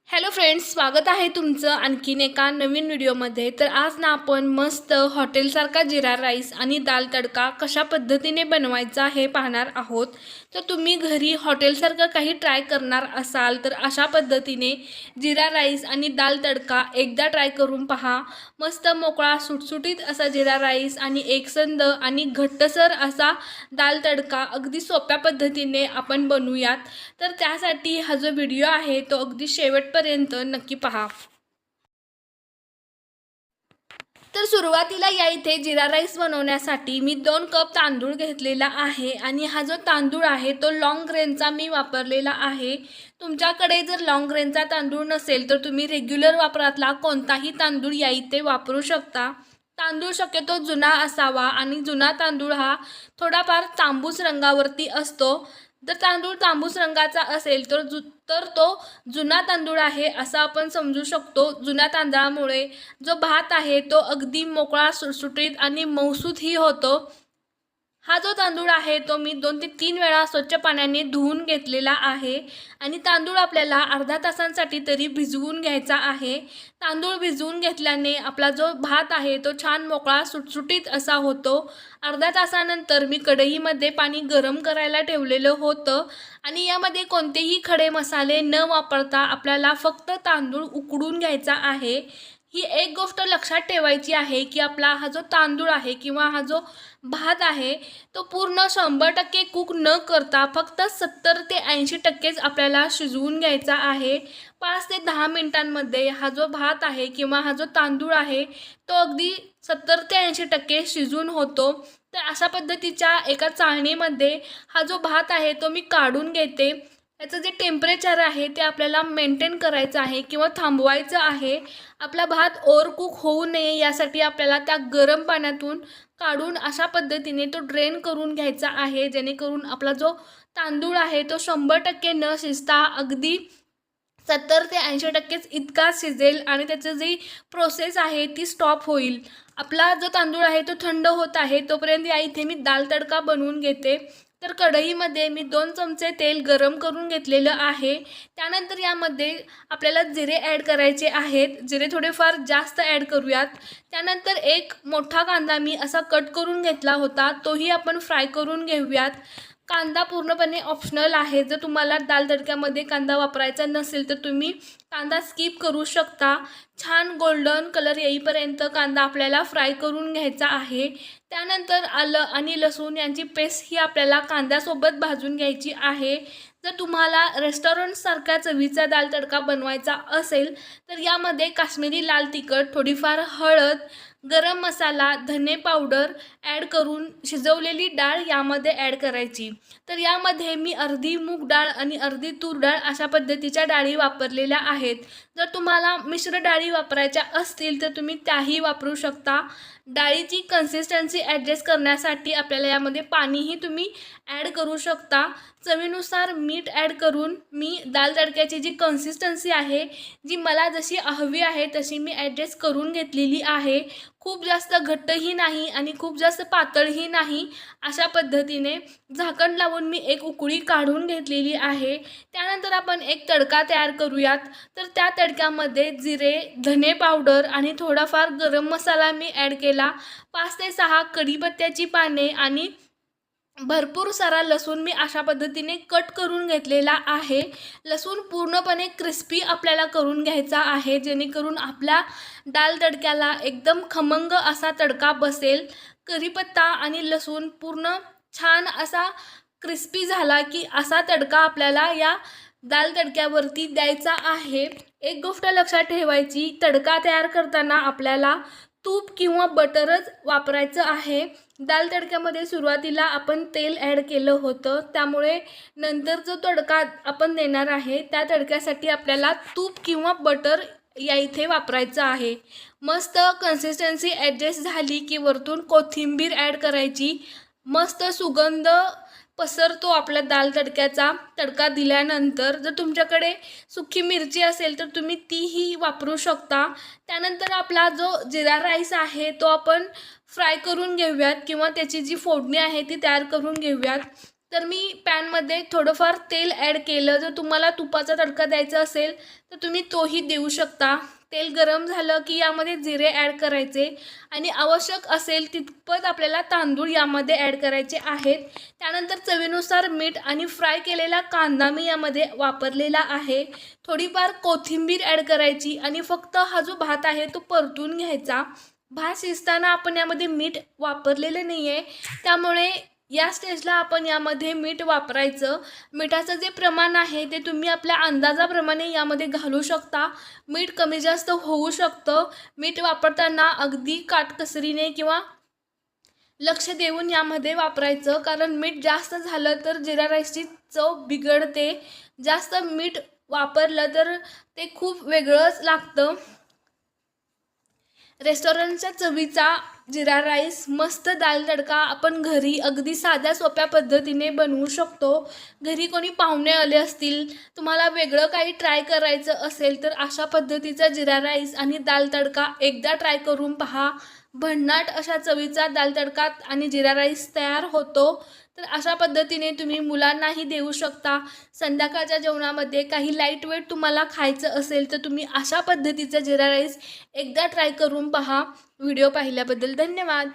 Hello friends, स्वागत आहे तुमचं आणखीन एका नवीन व्हिडिओमध्ये। तर आज ना आपण मस्त हॉटेलसारखा जिरा राईस आणि दाल तडका कशा पद्धतीने बनवायचा हे पाहणार आहोत। तर तुम्ही घरी हॉटेलसारखं काही ट्राय करणार असाल तर अशा पद्धतीने जिरा राईस आणि दाल तडका एकदा ट्राय करून पहा। मस्त मोकळा सुटसुटीत असा जिरा राईस आणि एकसंध आणि घट्टसर असा दाल तडका अगदी सोप्या पद्धतीने आपण बनवूयात। तर त्यासाठी हा जो व्हिडिओ आहे तो अगदी शेवटपर्यंत नक्की पहा। तर सुरुवातीला या इथे जिरा राईस बनवण्यासाठी मी 2 कप तांदूळ घेतलेला आहे आणि हा जो तांदूळ आहे तो लॉंग ग्रेनचा मी वापरलेला आहे। तुमच्याकडे जर लॉंग ग्रेनचा तांदूळ नसेल तर तुम्ही रेग्युलर वापरातला कोणताही तांदूळ या इथे वापरू शकता। तांदूळ शक्यतो जुना असावा आणि जुना तांदूळ हा थोडाफार तांबूस रंगावरती असतो। जर तांदूळ तांबूस रंगाचा असेल तर तो जुना तांदूळ आहे असं आपण समजू शकतो। जुन्या तांदळामुळे जो भात आहे तो अगदी मोकळा सुटसुटीत आणि मऊसूतही होतो। हा जो तांदूळ आहे तो मी 2 ते 3 वेळा स्वच्छ पाण्याने धुवून घेतलेला आहे आणि तांदूळ आपल्याला अर्धा तासांसाठी तरी भिजवून घ्यायचा आहे। तांदूळ भिजवून घेतल्याने आपला जो भात आहे तो छान मोकळा सुटसुटीत असा होतो। अर्ध्या तासानंतर मी कढईमध्ये पाणी गरम करायला ठेवलेलं होतं आणि यामध्ये कोणतेही खडे मसाले न वापरता आपल्याला फक्त तांदूळ उकडून घ्यायचा आहे। ही एक गोष्ट लक्षात ठेवायची आहे की आपला हा जो तांदूळ आहे किंवा हा जो भात आहे तो पूर्ण 100% कुक न करता फक्त 70 ते 80%च आपल्याला शिजवून घ्यायचा आहे। 5 ते 10 मिनिटांमध्ये हा जो भात आहे किंवा हा जो तांदूळ आहे तो अगदी 70 ते 80% शिजून होतो। तर अशा पद्धतीच्या एका चाळणीमध्ये हा जो भात आहे तो मी काढून घेते। याचं जे टेम्परेचर आहे ते आपल्याला मेंटेन करायचं आहे किंवा थांबवायचं आहे। आपला भात ओव्हरकुक होऊ नये यासाठी आपल्याला त्या गरम पाण्यातून काढून अशा पद्धतीने तो ड्रेन करून घ्यायचा आहे, जेणेकरून आपला जो तांदूळ आहे तो 100% न शिजता अगदी 70 ते 80%च इतका शिजेल आणि त्याची जी प्रोसेस आहे ती स्टॉप होईल। आपला जो तांदूळ आहे तो थंड होत आहे तोपर्यंत या इथे मी दाल तडका बनवून घेते। तर कढईमध्ये मी 2 चमचे तेल गरम करून घेतलेलं आहे। त्यानंतर यामध्ये आपल्याला जिरे ॲड करायचे आहेत। जिरे थोडेफार जास्त ॲड करूयात। त्यानंतर एक मोठा कांदा मी असा कट करून घेतला होता, तोही आपण फ्राय करून घेऊयात। कांदा पूर्णपणे ऑप्शनल आहे। जर तुम्हाला दाल तडक्यामध्ये कांदा वापरायचा नसेल तर तुम्ही कांदा स्किप करू शकता। छान गोल्डन कलर येईपर्यंत कांदा आपल्याला फ्राय करून घ्यायचा आहे। त्यानंतर आलं आणि लसूण यांची पेस्ट ही आपल्याला कांद्यासोबत भाजून घ्यायची आहे। जर तुम्हाला रेस्टॉरंटसारखा चवीचा दाल तडका बनवायचा असेल तर यामध्ये काश्मीरी लाल तिखट, थोडीफार हळद, गरम मसाला, धने पावडर ॲड करून शिजवलेली डाळ यामध्ये ॲड करायची। तर यामध्ये मी अर्धी मूग डाळ आणि अर्धी तूर डाळ अशा पद्धतीच्या डाळी वापरलेल्या आहेत। जर तुम्हाला मिश्र डाळी वापरायच्या असतील तर तुम्ही त्याही वापरू शकता। डाळीची कन्सिस्टन्सी ॲडजस्ट करण्यासाठी आपल्याला यामध्ये पाणीही तुम्ही ॲड करू शकता। चवीनुसार मीठ ॲड करून मी दाल तडक्याची जी कन्सिस्टन्सी आहे जी मला जशी हवी आहे तशी मी ॲडजस्ट करून घेतलेली आहे। खूप जास्त घट्टही नाही आणि खूप जास्त पातळही नाही, अशा पद्धतीने झाकण लावून मी एक उकळी काढून घेतलेली आहे। त्यानंतर आपण एक तडका तयार करूयात। तर त्या तडक्यामध्ये जिरे, धने पावडर आणि थोडाफार गरम मसाला मी ॲड केला। 5 ते 6 कढीपत्त्याची पाने आणि भरपूर सारा लसूण मी अशा पद्धतीने कट करून घेतलेला आहे। लसूण पूर्णपणे क्रिस्पी आपल्याला करून घ्यायचा आहे, जेणेकरून आपल्या दाल तडक्याला एकदम खमंग असा तडका बसेल। कढीपत्ता आणि लसूण पूर्ण छान असा क्रिस्पी झाला की असा तडका आपल्याला या दाल तडक्यावरती द्यायचा आहे। एक गोष्ट लक्षात ठेवायची, तडका तयार करताना आपल्याला तूप किंवा बटरच वापरायचं आहे। दाल तडक्यामध्ये सुरुवातीला आपण तेल ॲड केलं होतं, त्यामुळे नंतर जो तडका आपण देणार आहे त्या तडक्यासाठी आपल्याला तूप किंवा बटर या इथे वापरायचं आहे। मस्त कन्सिस्टन्सी ॲडजस्ट झाली की वरतून कोथिंबीर ॲड करायची। मस्त सुगंध पसरतो आपल्या दाल तडक्याचा तडका दिल्यानंतर। जर तुमच्याकडे सुकी मिरची असेल तर तुम्ही तीही वापरू शकता। त्यानंतर आपला जो जिरा राईस आहे तो आपण फ्राय करून घेऊयात किंवा त्याची जी फोडणी आहे ती तयार करून घेऊयात। तर मी पॅनमध्ये थोडंफार तेल ॲड केलं. जर तुम्हाला तुपाचा तडका द्यायचा असेल तर तुम्ही तोही देऊ शकता. तेल गरम झालं की यामध्ये जिरे ॲड करायचे आणि आवश्यक असेल तितपत आपल्याला तांदूळ यामध्ये ॲड करायचे आहेत. त्यानंतर चवीनुसार मीठ आणि फ्राय केलेला कांदा मी यामध्ये वापरलेला आहे. थोडीफार कोथिंबीर ॲड करायची आणि फक्त हा जो भात आहे तो परतून घ्यायचा. भात शिजताना आपण यामध्ये मीठ वापरलेले नाही आहे, त्यामुळे या स्टेजला आपण यामध्ये मीठ वापरायचं. मिठाचं जे प्रमाण आहे ते तुम्ही आपल्या अंदाजाप्रमाणे यामध्ये घालू शकता. मीठ कमी जास्त होऊ शकतं. मीठ वापरताना अगदी काटकसरीने किंवा लक्ष देऊन यामध्ये वापरायचं, कारण मीठ जास्त झालं तर जिरा राईसची चव बिघडते. जास्त मीठ वापरलं तर ते खूप वेगळंच लागतं. रेस्टॉरंटच्या चवीचा जिरा राईस, मस्त दाल तडका आपण घरी अगदी साध्या सोप्या पद्धतीने बनवू शकतो. घरी कोणी पाहुणे आले असतील, तुम्हाला वेगळं काही ट्राय करायचं असेल तर अशा पद्धतीचा जिरा राईस आणि दाल तडका एकदा ट्राय करून पहा. भन्नाट अशा चवीचा दाल तडका आणि जिरा राईस तयार होतो. तर अशा पद्धतीने तुम्ही मुलांनाही देऊ शकता. संध्याकाळच्या जेवणामध्ये काही लाईट वेट तुम्हाला खायचं असेल तर तुम्ही अशा पद्धतीचा जिरा राईस एकदा ट्राय करून पहा. व्हिडिओ पाहिल्याबद्दल धन्यवाद.